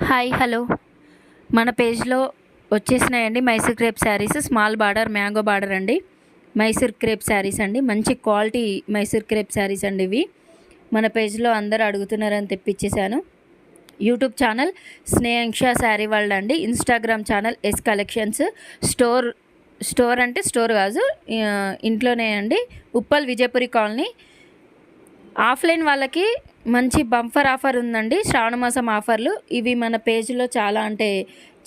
Hi hello మన పేజ్లో వచ్చేసినాయండి Mysore crepe sarees small border mango border అండి. మైసూర్ క్రేప్ శారీస్ అండి, మంచి క్వాలిటీ మైసూర్ క్రేప్ శారీస్ అండి. ఇవి మన పేజ్లో అందరూ అడుగుతున్నారని తెప్పించేశాను. యూట్యూబ్ ఛానల్ స్నేహంక్ష శారీ వరల్డ్ అండి. Instagram channel S collections. Store అంటే స్టోర్ కాదు, ఇంట్లోనే అండి. ఉప్పల్ విజయపురి కాలనీ. ఆఫ్లైన్ వాళ్ళకి మంచి బంఫర్ ఆఫర్ ఉందండి, శ్రావణ మాసం ఆఫర్లు. ఇవి మన పేజ్లో చాలా అంటే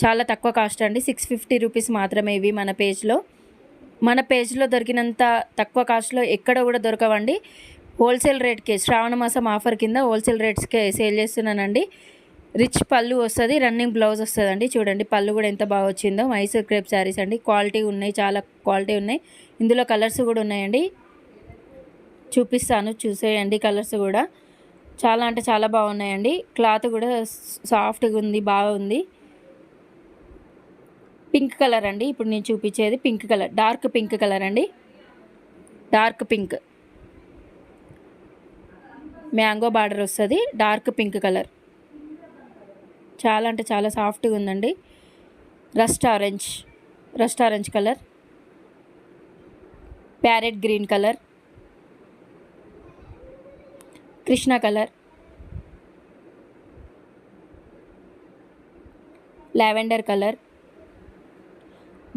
చాలా తక్కువ కాస్ట్ అండి, 650 రూపీస్ మాత్రమే. ఇవి మన పేజ్లో దొరికినంత తక్కువ కాస్ట్లో ఎక్కడ కూడా దొరకవండి. హోల్సేల్ రేట్కే శ్రావణ మాసం ఆఫర్ కింద హోల్సేల్ రేట్స్కే సేల్ చేస్తున్నానండి. రిచ్ పళ్ళు వస్తుంది, రన్నింగ్ బ్లౌజ్ వస్తుందండి. చూడండి పళ్ళు కూడా ఎంత బాగా వచ్చిందో. మైసూర్ క్రేప్ శారీస్ అండి, క్వాలిటీ ఉన్నాయి, చాలా క్వాలిటీ ఉన్నాయి. ఇందులో కలర్స్ కూడా ఉన్నాయండి, చూపిస్తాను చూసేయండి. కలర్స్ కూడా చాలా అంటే చాలా బాగున్నాయండి. క్లాత్ కూడా సాఫ్ట్గా ఉంది, బాగుంది. పింక్ కలర్ అండి, ఇప్పుడు నేను చూపించేది pink colour, dark pink colour అండి. డార్క్ పింక్ మ్యాంగో బార్డర్ వస్తుంది, డార్క్ పింక్ కలర్. చాలా అంటే చాలా సాఫ్ట్గా ఉందండి. Rust orange colour, parrot green colour, Krishna colour, lavender colour,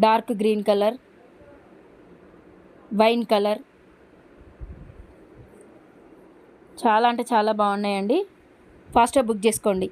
dark green colour, wine colour. చాలా అంటే చాలా బాగున్నాయండి. ఫాస్ట్గా బుక్ చేసుకోండి.